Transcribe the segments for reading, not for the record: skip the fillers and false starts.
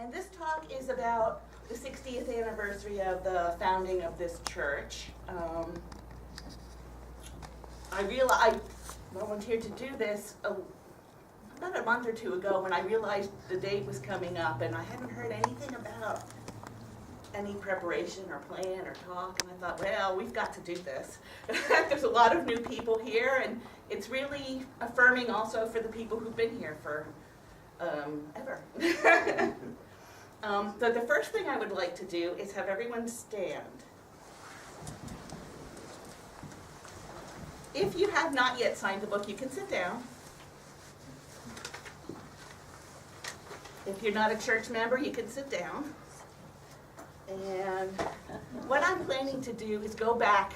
And this talk is about the 60th anniversary of the founding of this church. I volunteered to do this about a month or two ago when I realized the date was coming up, and I hadn't heard anything about any preparation or plan or talk, and I thought, well, we've got to do this. There's a lot of new people here, and it's really affirming also for the people who've been here for ever. So the first thing I would like to do is have everyone stand. If you have not yet signed the book, you can sit down. If you're not a church member, you can sit down. And what I'm planning to do is go back,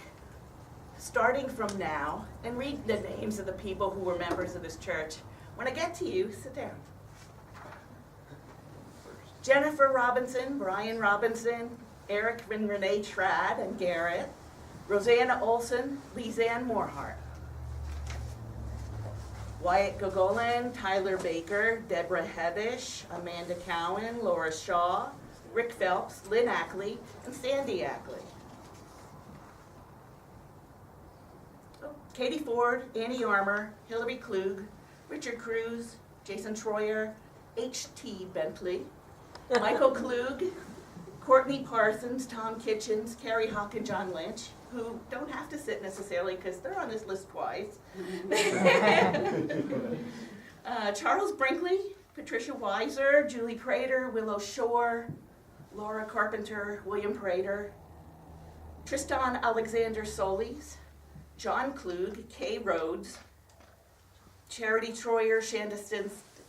starting from now, and read the names of the people who were members of this church. When I get to you, sit down. Jennifer Robinson, Brian Robinson, Eric and Renee Trad and Garrett, Rosanna Olson, Lizanne Morehart, Wyatt Gogolin, Tyler Baker, Deborah Hebish, Amanda Cowan, Laura Shaw, Rick Phelps, Lynn Ackley, and Sandy Ackley. Katie Ford, Annie Armour, Hillary Klug, Richard Cruz, Jason Troyer, H.T. Bentley, Michael Klug, Courtney Parsons, Tom Kitchens, Carrie Hawk, and John Lynch, who don't have to sit necessarily because they're on this list twice. Charles Brinkley, Patricia Weiser, Julie Prater, Willow Shore, Laura Carpenter, William Prater, Tristan Alexander Solis, John Klug, Kay Rhodes, Charity Troyer, Shanda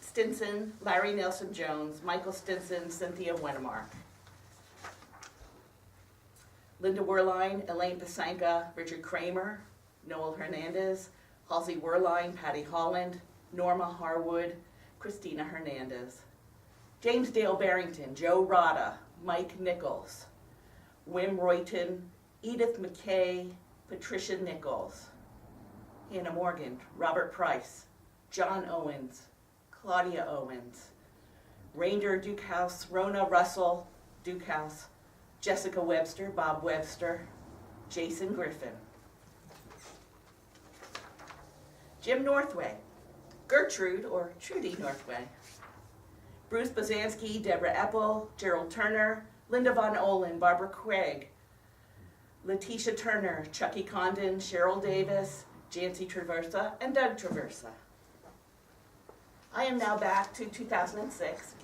Stinson, Larry Nelson Jones, Michael Stinson, Cynthia Wenemark, Linda Werline, Elaine Pasanka, Richard Kramer, Noel Hernandez, Halsey Werline, Patty Holland, Norma Harwood, Christina Hernandez, James Dale Barrington, Joe Rada, Mike Nichols, Wim Royton, Edith McKay, Patricia Nichols, Hannah Morgan, Robert Price, John Owens, Claudia Owens, Rainder Dukehouse, Rona Russell Dukehouse, Jessica Webster, Bob Webster, Jason Griffin, Jim Northway, Gertrude or Trudy Northway, Bruce Bozansky, Deborah Eppel, Gerald Turner, Linda Von Olin, Barbara Craig, Letitia Turner, Chucky Condon, Cheryl Davis, Jancy Traversa, and Doug Traversa. I am now back to 2006.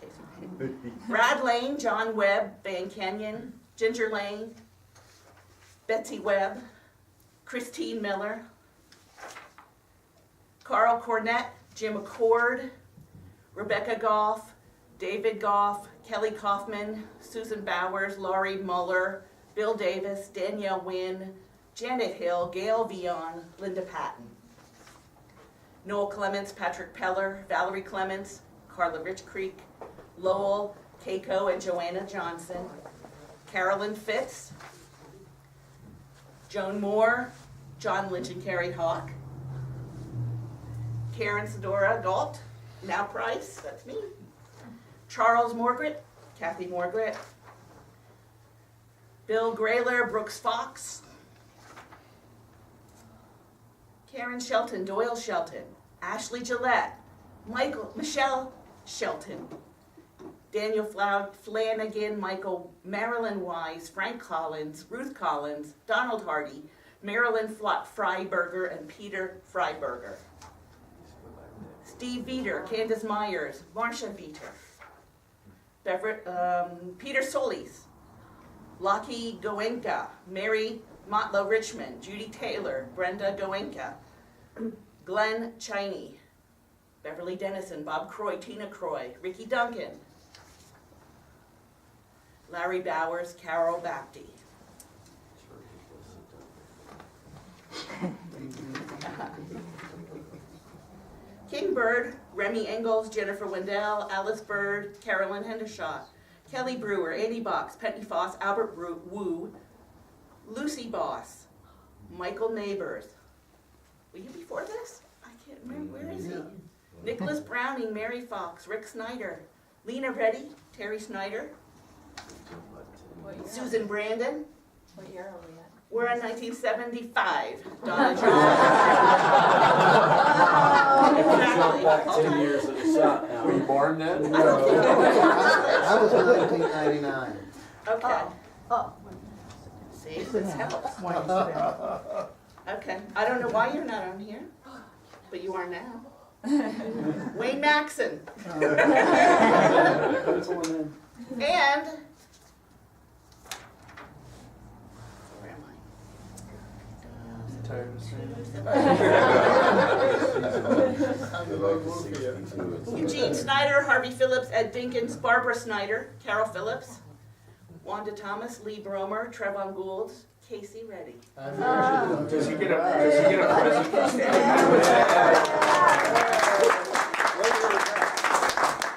Brad Lane, John Webb, Van Kenyon, Ginger Lane, Betsy Webb, Christine Miller, Carl Cornett, Jim Accord, Rebecca Goff, David Goff, Kelly Kaufman, Susan Bowers, Laurie Muller, Bill Davis, Danielle Wynn, Janet Hill, Gail Vion, Linda Patton, Noel Clements, Patrick Peller, Valerie Clements, Carla Rich Creek, Lowell, Keiko and Joanna Johnson, Carolyn Fitz, Joan Moore, John Lynch and Carrie Hawk, Karen Sedora Galt, now Price, that's me, Charles Morgret, Kathy Morgret, Bill Grayler, Brooks Fox, Karen Shelton, Doyle Shelton, Ashley Gillette, Michelle Shelton, Daniel Flanagan, Marilyn Wise, Frank Collins, Ruth Collins, Donald Hardy, Marilyn Freiberger, and Peter Freiberger. Steve Veter, Candace Myers, Marcia Veter, Peter Solis, Lockie Goenka, Mary Motlow Richmond, Judy Taylor, Brenda Goenka, Glenn Chiney, Beverly Dennison, Bob Croy, Tina Croy, Ricky Duncan, Larry Bowers, Carol Bapty. King Bird, Remy Engels, Jennifer Wendell, Alice Bird, Carolyn Hendershot, Kelly Brewer, Andy Box, Penny Foss, Albert Wu, Lucy Boss, Michael Neighbors. Were you before this? I can't remember. Where is he? Nicholas Browning, Mary Fox, Rick Snyder, Lena Reddy, Terry Snyder, Susan Brandon. What year are we at? We're in 1975. Donna Jones. Jump back 10 years in a shot now. Were you born then? I don't think I was in 1999. Okay. Oh. See, this helps. One used to Okay. I don't know why you're not on here, but you are now. Wayne Maxon. And where am I? Eugene Snyder, Harvey Phillips, Ed Dinkins, Barbara Snyder, Carol Phillips, Wanda Thomas, Lee Bromer, Trevon Gould, Casey Reddy. Does he get a present for standing?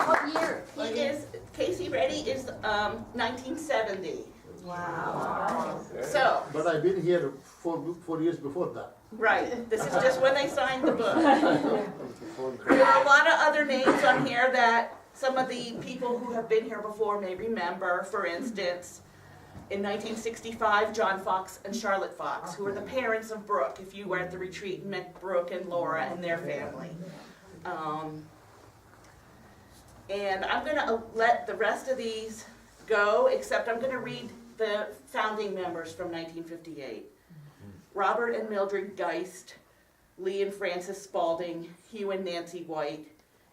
What year? Casey Reddy is 1970. Wow. So, But I've been here 4 years before that. right, this is just when they signed the book. There are a lot of other names on here that some of the people who have been here before may remember. For instance, in 1965, John Fox and Charlotte Fox, who were the parents of Brooke. If you were at the retreat and met Brooke and Laura and their family. And I'm going to let the rest of these go, except I'm going to read the founding members from 1958. Robert and Mildred Geist, Lee and Frances Spaulding, Hugh and Nancy White,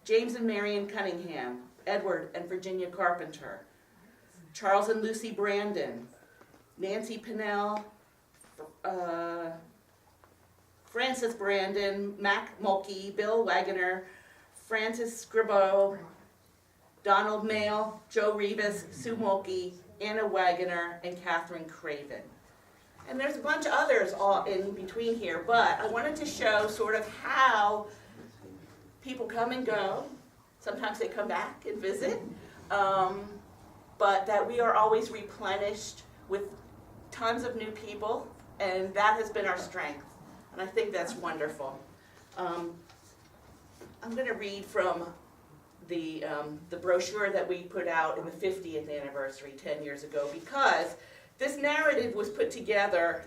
James and Marion Cunningham, Edward and Virginia Carpenter, Charles and Lucy Brandon, Nancy Pinnell, Francis Brandon, Mac Mulkey, Bill Wagoner, Francis Scribo, Donald Mayle, Joe Rivas, Sue Mulkey, Anna Wagoner, and Catherine Craven. And there's a bunch of others all in between here, but I wanted to show sort of how people come and go. Sometimes they come back and visit, but that we are always replenished with tons of new people, and that has been our strength, and I think that's wonderful. I'm going to read from the brochure that we put out in the 50th anniversary 10 years ago, because this narrative was put together,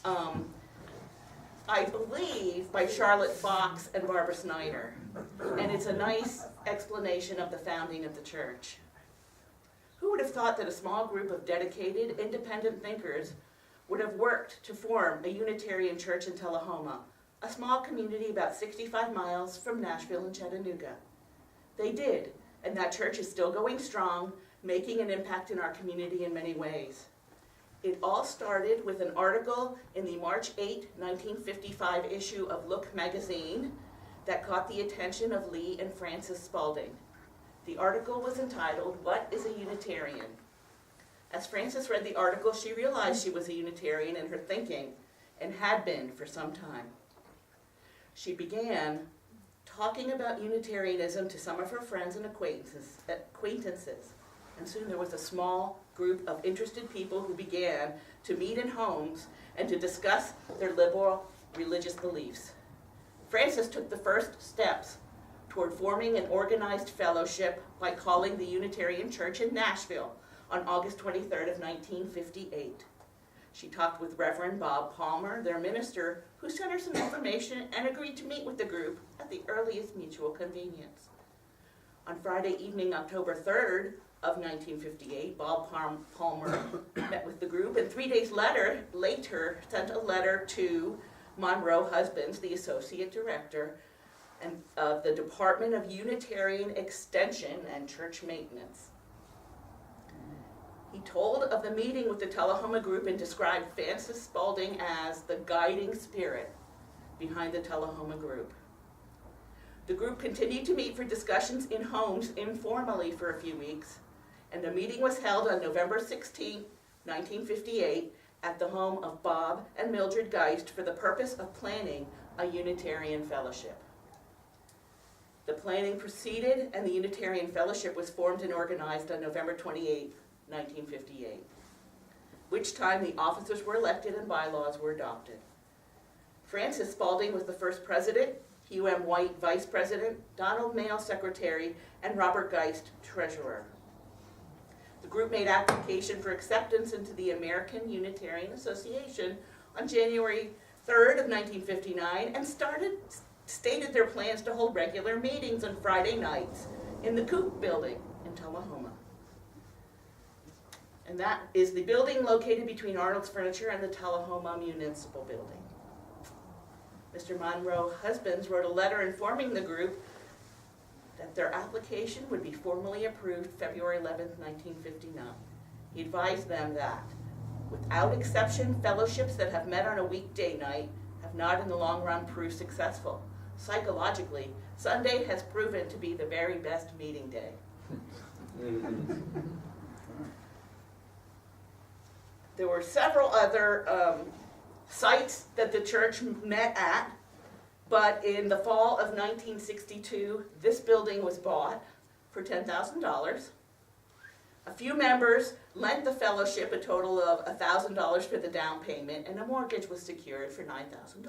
I believe, by Charlotte Fox and Barbara Snyder, and it's a nice explanation of the founding of the church. Who would have thought that a small group of dedicated, independent thinkers would have worked to form a Unitarian church in Tullahoma, a small community about 65 miles from Nashville and Chattanooga? They did, and that church is still going strong, making an impact in our community in many ways. It all started with an article in the March 8, 1955 issue of Look magazine that caught the attention of Lee and Frances Spaulding. The article was entitled, "What is a Unitarian?" As Frances read the article, she realized she was a Unitarian in her thinking, and had been for some time. She began talking about Unitarianism to some of her friends and acquaintances, and soon there was a small group of interested people who began to meet in homes and to discuss their liberal religious beliefs. Frances took the first steps toward forming an organized fellowship by calling the Unitarian Church in Nashville on August 23rd of 1958. She talked with Reverend Bob Palmer, their minister, who sent her some information and agreed to meet with the group at the earliest mutual convenience. On Friday evening, October 3rd of 1958, Bob Palmer met with the group, and 3 days later sent a letter to Monroe Husbands, the associate director of the Department of Unitarian Extension and Church Maintenance. He told of the meeting with the Tullahoma group and described Frances Spaulding as the guiding spirit behind the Tullahoma group. The group continued to meet for discussions in homes informally for a few weeks, and the meeting was held on November 16, 1958, at the home of Bob and Mildred Geist for the purpose of planning a Unitarian fellowship. The planning proceeded, and the Unitarian Fellowship was formed and organized on November 28, 1958, which time the officers were elected and bylaws were adopted. Frances Spaulding was the first president, Hugh M. White, Vice President, Donald Mayle, Secretary, and Robert Geist, Treasurer. The group made application for acceptance into the American Unitarian Association on January 3rd of 1959 and stated their plans to hold regular meetings on Friday nights in the Coop Building in Tullahoma. And that is the building located between Arnold's Furniture and the Tullahoma Municipal Building. Mr. Monroe Husbands wrote a letter informing the group that their application would be formally approved February 11th, 1959. He advised them that, without exception, fellowships that have met on a weekday night have not in the long run proved successful. Psychologically, Sunday has proven to be the very best meeting day. There were several other sites that the church met at, but in the fall of 1962, this building was bought for $10,000. A few members lent the fellowship a total of $1,000 for the down payment, and a mortgage was secured for $9,000.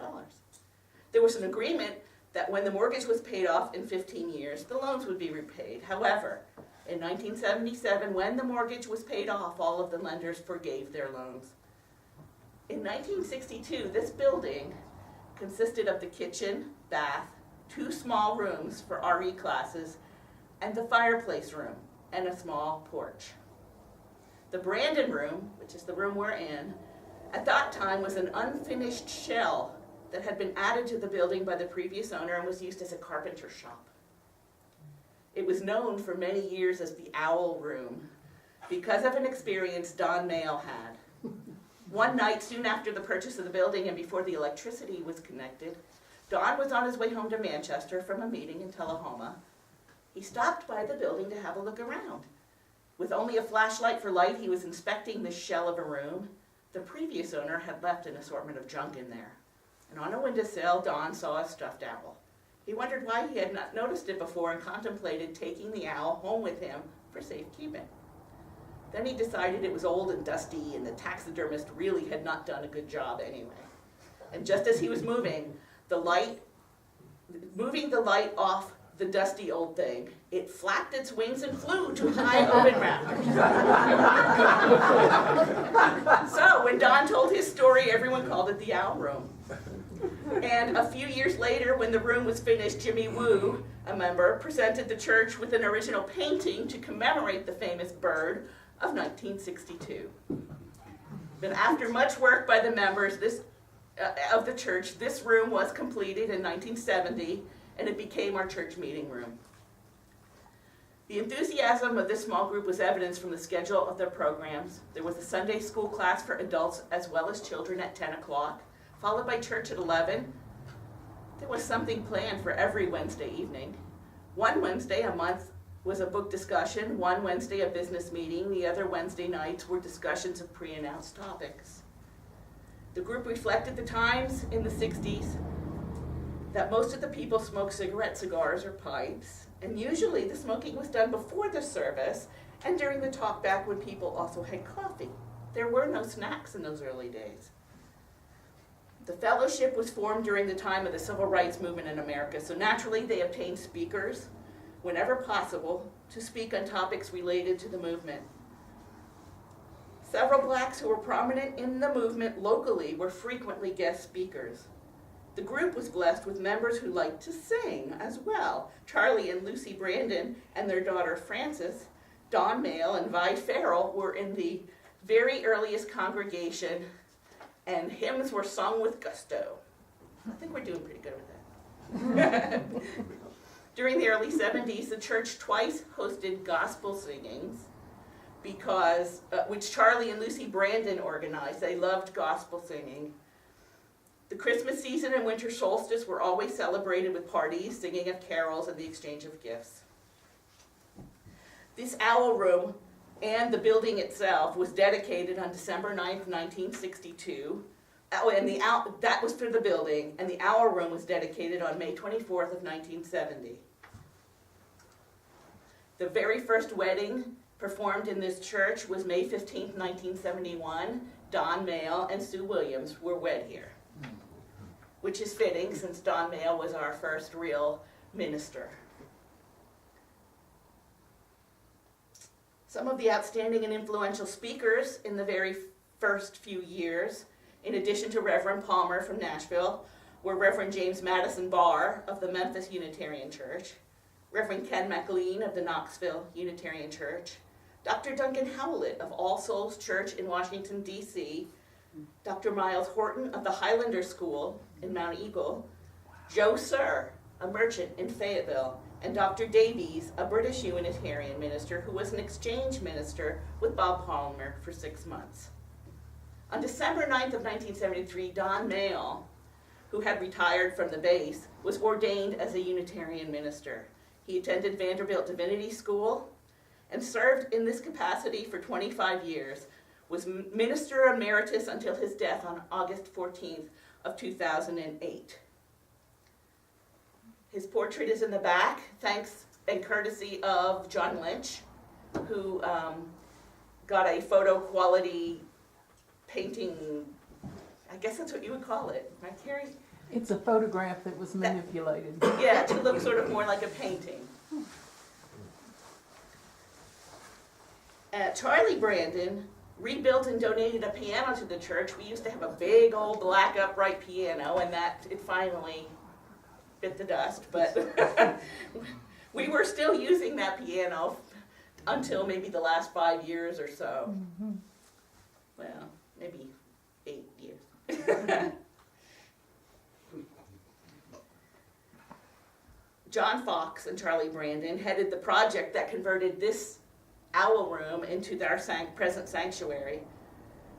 There was an agreement that when the mortgage was paid off in 15 years, the loans would be repaid. However, in 1977, when the mortgage was paid off, all of the lenders forgave their loans. In 1962, this building consisted of the kitchen, bath, 2 small rooms for RE classes, and the fireplace room, and a small porch. The Brandon room, which is the room we're in, at that time was an unfinished shell that had been added to the building by the previous owner and was used as a carpenter shop. It was known for many years as the Owl Room because of an experience Don Mayle had. One night, soon after the purchase of the building and before the electricity was connected, Don was on his way home to Manchester from a meeting in Tullahoma. He stopped by the building to have a look around. With only a flashlight for light, he was inspecting this shell of a room. The previous owner had left an assortment of junk in there. And on a windowsill, Don saw a stuffed owl. He wondered why he had not noticed it before and contemplated taking the owl home with him for safekeeping. Then he decided it was old and dusty and the taxidermist really had not done a good job anyway. And just as he was moving the light off the dusty old thing, it flapped its wings and flew to high open rafters. So when Don told his story, everyone called it the Owl Room. And a few years later, when the room was finished, Jimmy Woo, a member, presented the church with an original painting to commemorate the famous bird of 1962. But after much work by the members of the church, this room was completed in 1970, and it became our church meeting room. The enthusiasm of this small group was evidenced from the schedule of their programs. There was a Sunday school class for adults as well as children at 10 o'clock, followed by church at 11. There was something planned for every Wednesday evening. One Wednesday a month was a book discussion, one Wednesday a business meeting, the other Wednesday nights were discussions of pre-announced topics. The group reflected the times in the 60s that most of the people smoked cigars or pipes, and usually the smoking was done before the service and during the talkback when people also had coffee. There were no snacks in those early days. The fellowship was formed during the time of the civil rights movement in America, so naturally they obtained speakers whenever possible to speak on topics related to the movement. Several blacks who were prominent in the movement locally were frequently guest speakers. The group was blessed with members who liked to sing as well. Charlie and Lucy Brandon and their daughter Frances, Don Mayle and Vi Farrell were in the very earliest congregation, and hymns were sung with gusto. I think we're doing pretty good with that. During the early 70s, the church twice hosted gospel singings, which Charlie and Lucy Brandon organized. They loved gospel singing. The Christmas season and winter solstice were always celebrated with parties, singing of carols, and the exchange of gifts. This Owl Room and the building itself was dedicated on December 9th, 1962. And that was for the building, and the Owl Room was dedicated on May 24th of 1970. The very first wedding performed in this church was May 15th, 1971. Don Mayle and Sue Williams were wed here. which is fitting since Don Mayle was our first real minister. Some of the outstanding and influential speakers in the very first few years, in addition to Reverend Palmer from Nashville, were Reverend James Madison Barr of the Memphis Unitarian Church, Reverend Ken McLean of the Knoxville Unitarian Church, Dr. Duncan Howlett of All Souls Church in Washington, D.C., Dr. Miles Horton of the Highlander School in Mount Eagle, Joe Sir, a merchant in Fayetteville, and Dr. Davies, a British Unitarian minister who was an exchange minister with Bob Palmer for 6 months. On December 9th of 1973, Don Mayle, who had retired from the base, was ordained as a Unitarian minister. He attended Vanderbilt Divinity School and served in this capacity for 25 years, was minister emeritus until his death on August 14th of 2008. His portrait is in the back, thanks and courtesy of John Lynch, who got a photo quality painting, I guess that's what you would call it, right, Carrie? It's a photograph that was manipulated. Yeah, to look sort of more like a painting. Charlie Brandon rebuilt and donated a piano to the church. We used to have a big old black upright piano, and it finally bit the dust, but we were still using that piano until maybe the last 5 years or so. Mm-hmm. Well, maybe 8 years. John Fox and Charlie Brandon headed the project that converted this owl room into our present sanctuary.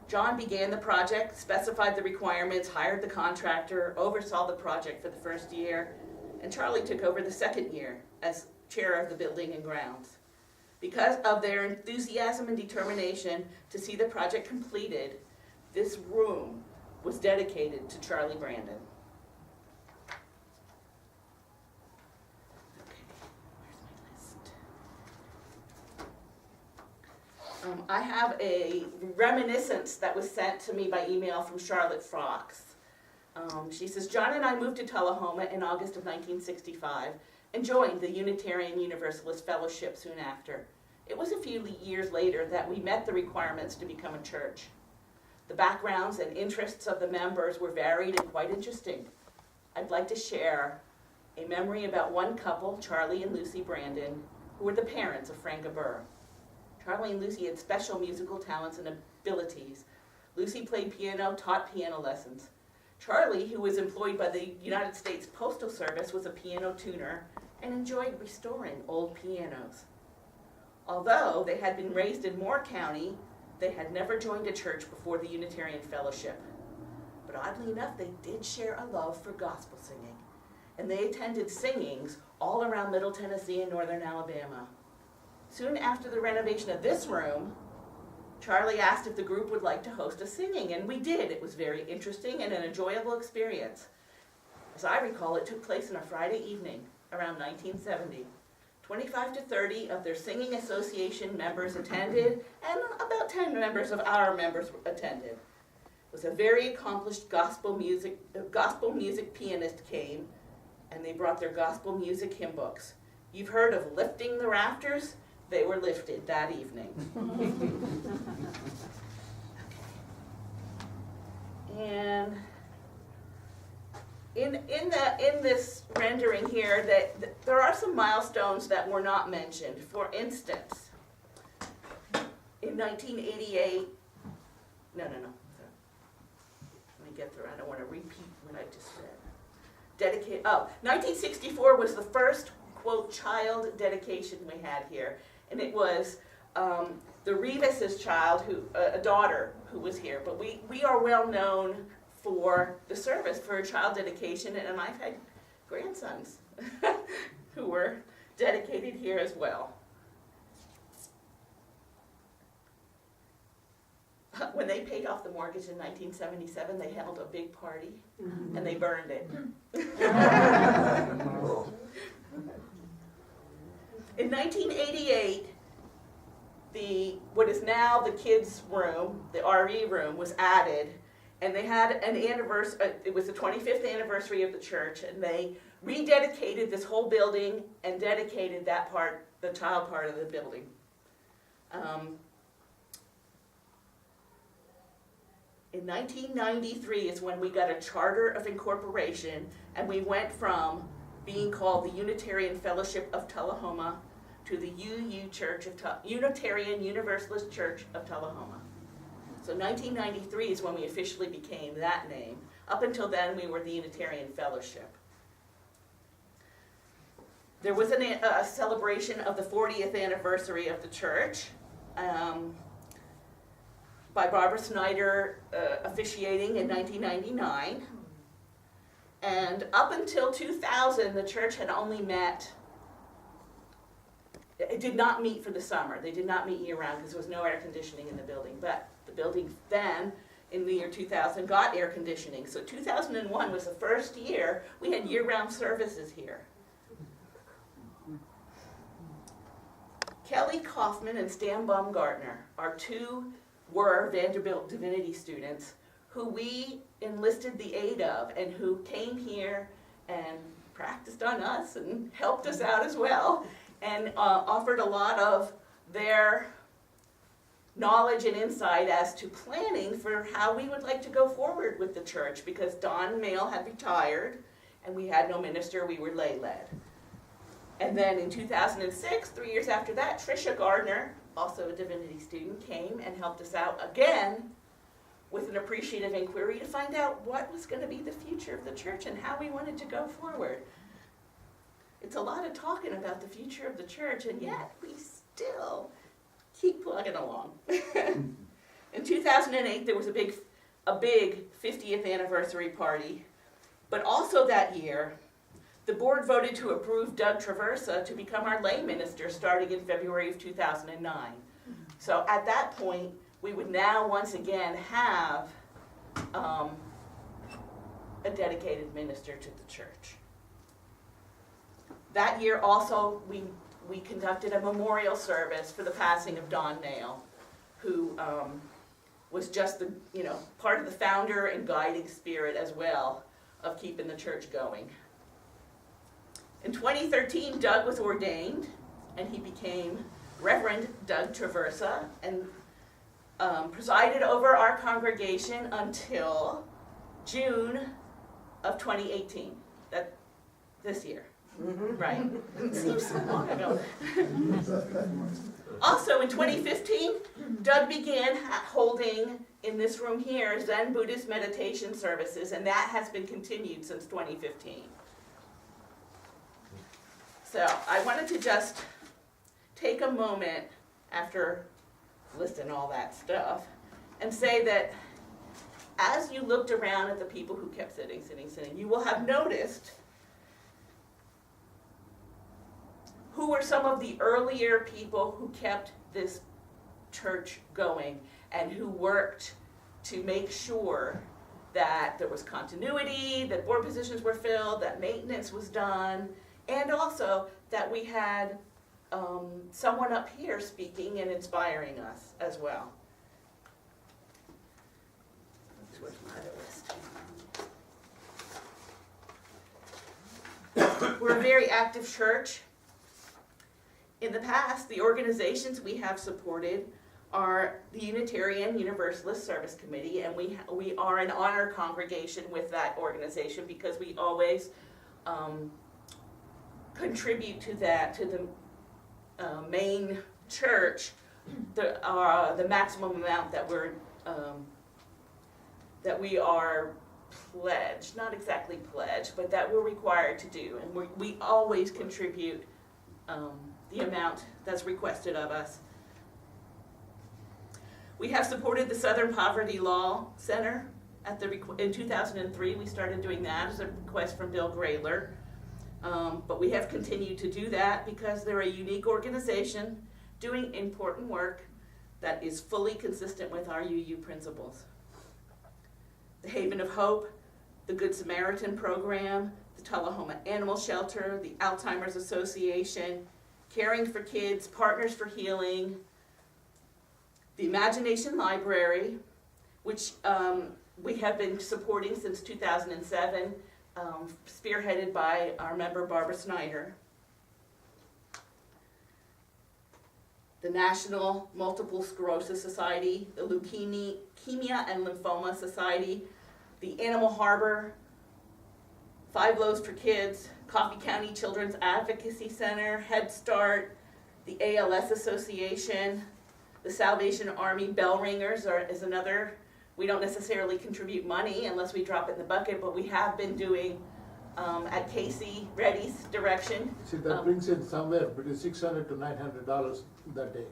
John began the project, specified the requirements, hired the contractor, oversaw the project for the first year, and Charlie took over the second year as chair of the building and grounds. Because of their enthusiasm and determination to see the project completed, this room was dedicated to Charlie Brandon. I have a reminiscence that was sent to me by email from Charlotte Fox. She says, John and I moved to Tullahoma in August of 1965 and joined the Unitarian Universalist Fellowship soon after. It was a few years later that we met the requirements to become a church. The backgrounds and interests of the members were varied and quite interesting. I'd like to share a memory about one couple, Charlie and Lucy Brandon, who were the parents of Franca Burr. Charlie and Lucy had special musical talents and abilities. Lucy played piano, taught piano lessons. Charlie, who was employed by the United States Postal Service, was a piano tuner and enjoyed restoring old pianos. Although they had been raised in Moore County, they had never joined a church before the Unitarian Fellowship. But oddly enough, they did share a love for gospel singing, and they attended singings all around Middle Tennessee and northern Alabama. Soon after the renovation of this room, Charlie asked if the group would like to host a singing, and we did. It was very interesting and an enjoyable experience. As I recall, it took place on a Friday evening around 1970. 25 to 30 of their singing association members attended, and about 10 members of our members attended. It was a very accomplished gospel music pianist came, and they brought their gospel music hymn books. You've heard of lifting the rafters? They were lifted that evening. And in this rendering here, there are some milestones that were not mentioned. For instance, in 1988, let me get through. I don't want to repeat what I just said. 1964 was the first, quote, child dedication we had here. And it was the Rivas' child, a daughter who was here. But we are well known for the service, for a child dedication, and I've had grandsons who were dedicated here as well. When they paid off the mortgage in 1977, they held a big party, and they burned it. In 1988, what is now the kids' room, the RE room, was added, And they had an anniversary, it was the 25th anniversary of the church, and they rededicated this whole building and dedicated that part, the child part of the building. In 1993 is when we got a charter of incorporation, and we went from being called the Unitarian Fellowship of Tullahoma to the Unitarian Universalist Church of Tullahoma. So 1993 is when we officially became that name. Up until then, we were the Unitarian Fellowship. There was a celebration of the 40th anniversary of the church by Barbara Snyder officiating in 1999. And up until 2000, the church had only met, it did not meet for the summer. They did not meet year-round because there was no air conditioning in the building. But the building then, in the year 2000, got air conditioning. So 2001 was the first year we had year-round services here. Kelly Kaufman and Stan Baumgartner were Vanderbilt Divinity students who we enlisted the aid of and who came here and practiced on us and helped us out as well and offered a lot of their knowledge and insight as to planning for how we would like to go forward with the church, because Don Mayle had retired and we had no minister, we were lay-led. And then in 2006, 3 years after that, Tricia Gardner, also a divinity student, came and helped us out again with an appreciative inquiry to find out what was going to be the future of the church and how we wanted to go forward. It's a lot of talking about the future of the church, and yet we still keep plugging along. In 2008, there was a big 50th anniversary party, but also that year, the board voted to approve Doug Traversa to become our lay minister starting in February of 2009. So at that point, we would now once again have a dedicated minister to the church. That year also, we conducted a memorial service for the passing of Don Mayle, who was just the part of the founder and guiding spirit as well of keeping the church going. In 2013, Doug was ordained, and he became Reverend Doug Traversa, and presided over our congregation until June of 2018, this year. Mm-hmm. Right? It seems so long ago. Also in 2015, Doug began holding, in this room here, Zen Buddhist meditation services, and that has been continued since 2015. So I wanted to just take a moment after listing all that stuff and say that as you looked around at the people who kept sitting, you will have noticed who were some of the earlier people who kept this church going and who worked to make sure that there was continuity, that board positions were filled, that maintenance was done, and also that we had someone up here speaking and inspiring us as well. Where's my other list? We're a very active church. In the past, the organizations we have supported are the Unitarian Universalist Service Committee, and we are an honor congregation with that organization because we always contribute to the main church, the maximum amount that we are pledged, not exactly pledged, but that we're required to do, and we always contribute the amount that's requested of us. We have supported the Southern Poverty Law Center. In 2003, we started doing that as a request from Bill Grayler. But we have continued to do that because they're a unique organization doing important work that is fully consistent with our UU principles. The Haven of Hope, the Good Samaritan Program, the Tullahoma Animal Shelter, the Alzheimer's Association, Caring for Kids, Partners for Healing, the Imagination Library, which we have been supporting since 2007, spearheaded by our member Barbara Snyder. The National Multiple Sclerosis Society, the Leukemia and Lymphoma Society, the Animal Harbor, 5 Loaves for Kids, Coffee County Children's Advocacy Center, Head Start, the ALS Association, the Salvation Army Bell Ringers is another. We don't necessarily contribute money unless we drop it in the bucket, but we have been doing, at Casey Reddy's direction. See, that brings in somewhere between $600 to $900 that day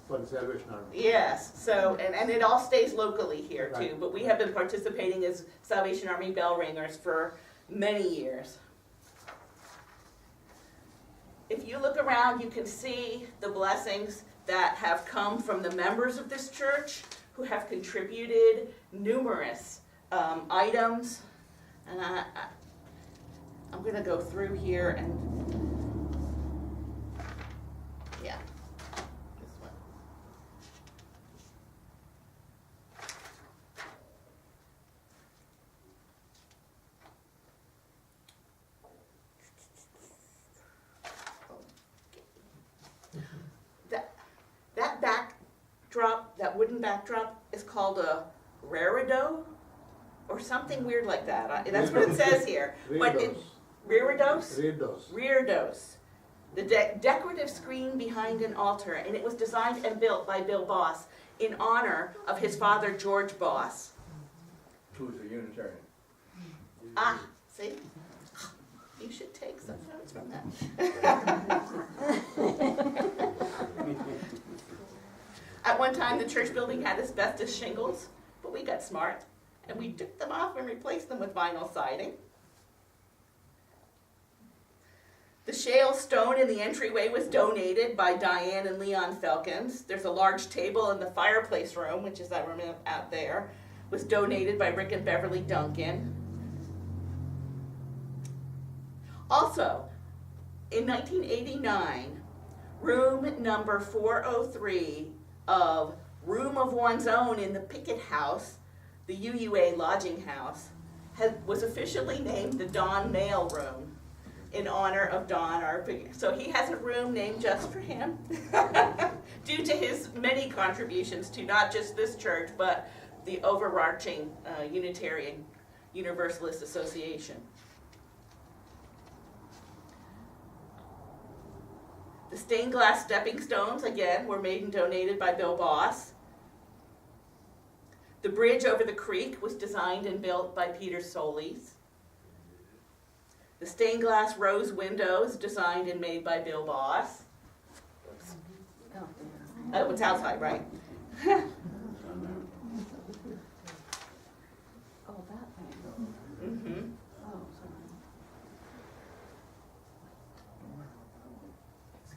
for the Salvation Army. Yes, so, and it all stays locally here too, Right. but we have been participating as Salvation Army Bell Ringers for many years. If you look around, you can see the blessings that have come from the members of this church who have contributed numerous items. And I'm going to go through here and, yeah, this one. That backdrop, that wooden backdrop, is called a reredo or something weird like that. That's what it says here. But it, reredos? Reredos. The decorative screen behind an altar, and it was designed and built by Bill Boss in honor of his father, George Boss. Who's a Unitarian? Ah, see? You should take some notes from that. At one time, the church building had asbestos shingles, but we got smart, and we took them off and replaced them with vinyl siding. The shale stone in the entryway was donated by Diane and Leon Felkins. There's a large table in the fireplace room, which is that room out there, was donated by Rick and Beverly Duncan. Also, in 1989, room number 403 of Room of One's Own in the Pickett House, the UUA lodging house, was officially named the Don Mail Room in honor of Don, so he has a room named just for him, due to his many contributions to not just this church, but the overarching Unitarian Universalist Association. The stained glass stepping stones, again, were made and donated by Bill Boss. The bridge over the creek was designed and built by Peter Solis. The stained glass rose windows, designed and made by Bill Boss. Oh, it's outside, right? Oh, that thing. Mm-hmm. Oh, sorry.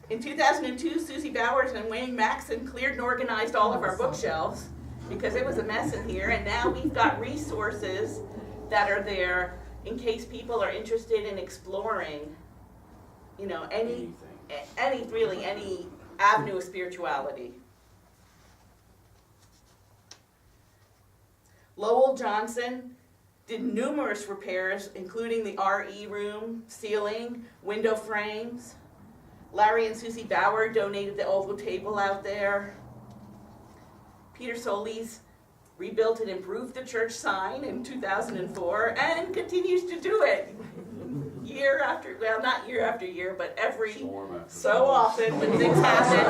In 2002, Susie Bowers and Wayne Maxson cleared and organized all of our bookshelves because it was a mess in here, and now we've got resources that are there in case people are interested in exploring, you know, any avenue of spirituality. Lowell Johnson did numerous repairs, including the RE room, ceiling, window frames. Larry and Susie Bauer donated the oval table out there. Peter Solis rebuilt and improved the church sign in 2004 and continues to do it year after, well, not year after year, but every so often when things happen.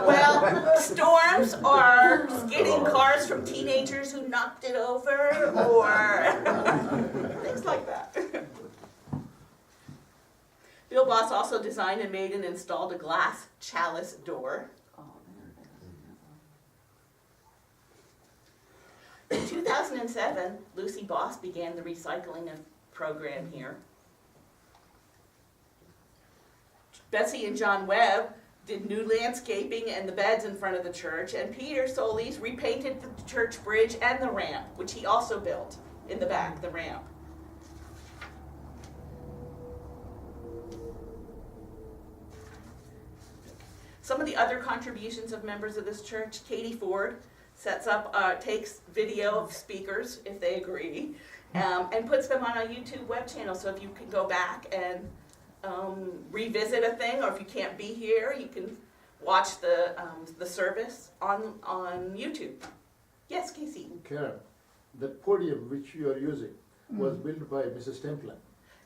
Well, storms or skidding cars from teenagers who knocked it over or things like that. Bill Boss also designed and made and installed a glass chalice door. In 2007, Lucy Boss began the recycling program here. Bessie and John Webb did new landscaping and the beds in front of the church, and Peter Solis repainted the church bridge and the ramp, which he also built in the back, the ramp. Some of the other contributions of members of this church: Katie Ford sets up, takes video of speakers, if they agree, and puts them on a YouTube web channel. So if you can go back and revisit a thing, or if you can't be here, you can watch the service on YouTube. Yes, Casey? Karen, that podium which you are using was built by Mrs. Templin.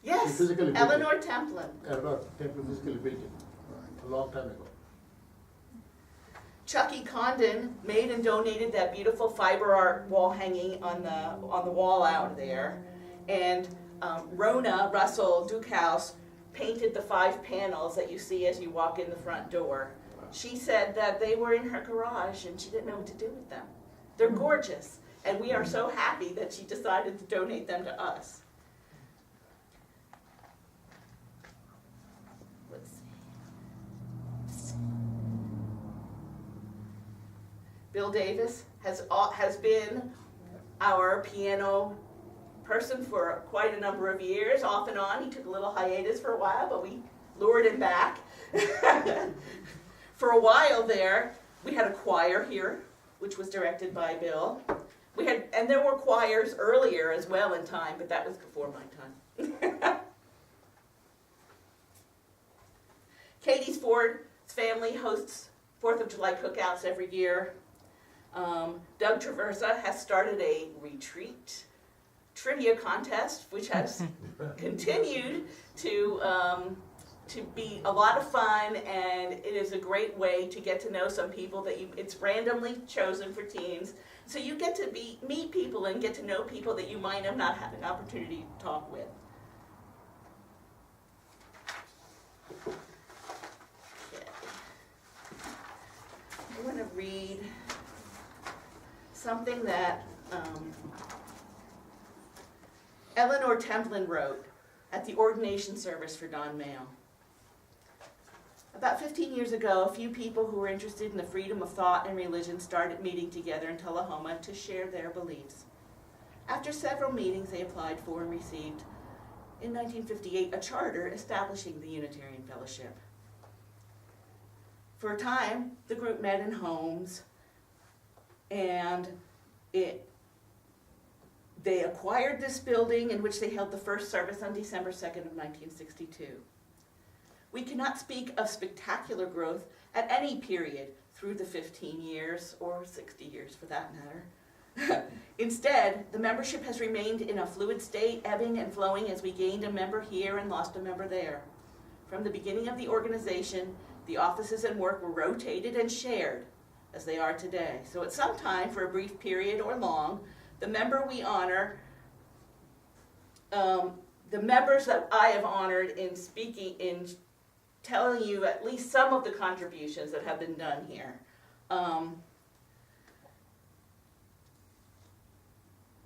Yes, physically built it. Eleanor Templin. Eleanor Templin physically built it a long time ago. Chucky Condon made and donated that beautiful fiber art wall hanging on the wall out there, and Rona Russell Dukehouse painted the 5 panels that you see as you walk in the front door. She said that they were in her garage and she didn't know what to do with them. They're gorgeous, and we are so happy that she decided to donate them to us. Let's see. Bill Davis has been our piano person for quite a number of years, off and on. He took a little hiatus for a while, but we lured him back. For a while there, we had a choir here, which was directed by Bill. And there were choirs earlier as well in time, but that was before my time. Katie's Ford's family hosts 4th of July cookouts every year. Doug Traversa has started a retreat trivia contest, which has continued to be a lot of fun, and it is a great way to get to know some people it's randomly chosen for teens. So you get to meet people and get to know people that you might have not had an opportunity to talk with. Okay. I want to read something that Eleanor Templin wrote at the ordination service for Don Mayo. About 15 years ago, a few people who were interested in the freedom of thought and religion started meeting together in Tullahoma to share their beliefs. After several meetings, they applied for and received, in 1958, a charter establishing the Unitarian Fellowship. For a time, the group met in homes, and they acquired this building in which they held the first service on December 2nd of 1962. We cannot speak of spectacular growth at any period through the 15 years, or 60 years for that matter. Instead, the membership has remained in a fluid state, ebbing and flowing as we gained a member here and lost a member there. From the beginning of the organization, the offices and work were rotated and shared, as they are today. So at some time, for a brief period or long, the member we honor, the members that I have honored in speaking, in telling you at least some of the contributions that have been done here.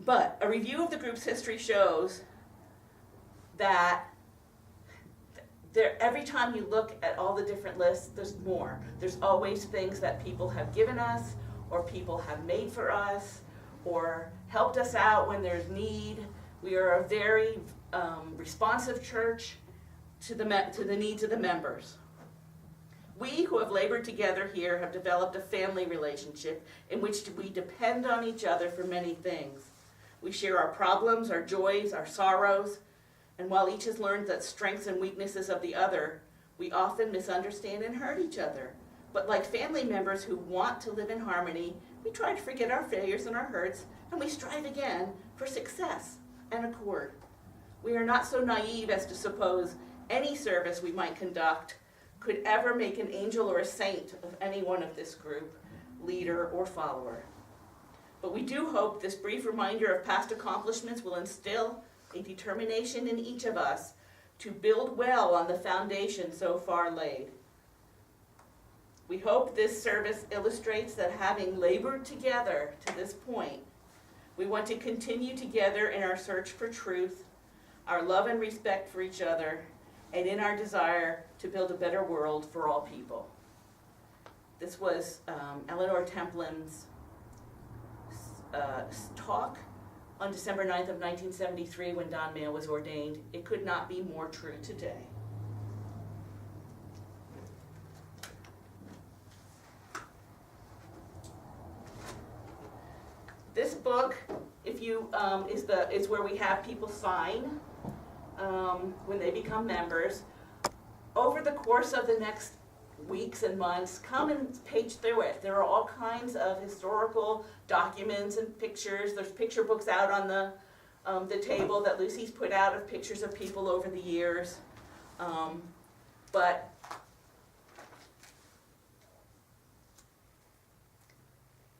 But a review of the group's history shows that every time you look at all the different lists, there's more. There's always things that people have given us, or people have made for us, or helped us out when there's need. We are a very responsive church to the needs of the members. We who have labored together here have developed a family relationship in which we depend on each other for many things. We share our problems, our joys, our sorrows, and while each has learned the strengths and weaknesses of the other, we often misunderstand and hurt each other. But like family members who want to live in harmony, we try to forget our failures and our hurts, and we strive again for success and accord. We are not so naive as to suppose any service we might conduct could ever make an angel or a saint of any one of this group, leader or follower. But we do hope this brief reminder of past accomplishments will instill a determination in each of us to build well on the foundation so far laid. We hope this service illustrates that having labored together to this point, we want to continue together in our search for truth, our love and respect for each other, and in our desire to build a better world for all people. This was Eleanor Templin's talk on December 9th of 1973 when Don Mayo was ordained. It could not be more true today. book, if you, is where we have people sign when they become members. Over the course of the next weeks and months, come and page through it. There are all kinds of historical documents and pictures. There's picture books out on the table that Lucy's put out of pictures of people over the years. But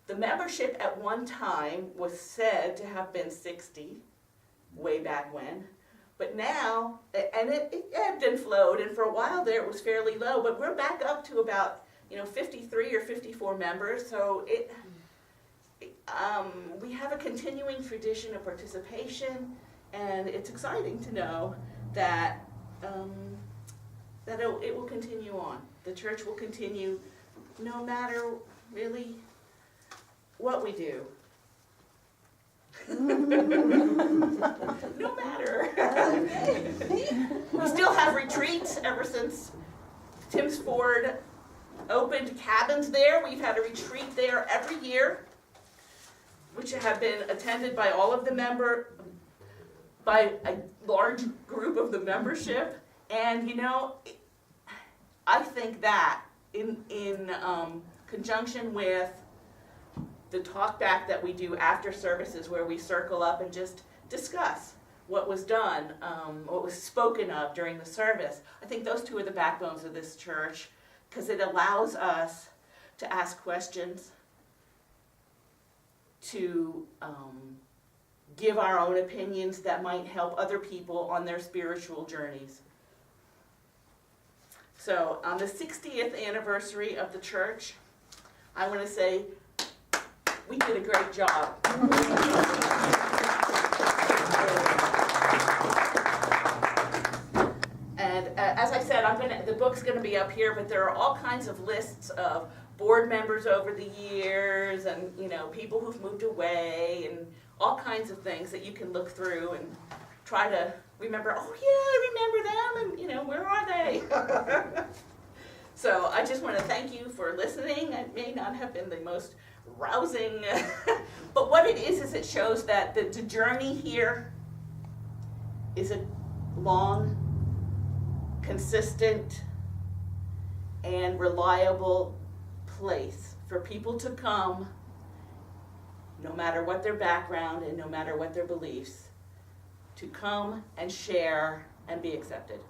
the membership at one time was said to have been 60, way back when. But now, and it ebbed and flowed, and for a while there it was fairly low, but we're back up to about 53 or 54 members, so we have a continuing tradition of participation, and it's exciting to know that it will continue on. The church will continue no matter really what we do. No matter. We still have retreats ever since Tim's Ford opened cabins there. We've had a retreat there every year, which have been attended by all of the by a large group of the membership. And I think that in conjunction with the talk back that we do after services, where we circle up and just discuss what was done, what was spoken of during the service. I think those two are the backbones of this church, because it allows us to ask questions, to give our own opinions that might help other people on their spiritual journeys. So on the 60th anniversary of the church, I want to say we did a great job. And as I said, the book's going to be up here, but there are all kinds of lists of board members over the years, and people who've moved away, and all kinds of things that you can look through and try to remember. Oh yeah, I remember them, and where are they? So I just want to thank you for listening. It may not have been the most rousing, but what it is it shows that the journey here is a long, consistent, and reliable place for people to come, no matter what their background and no matter what their beliefs, to come and share and be accepted.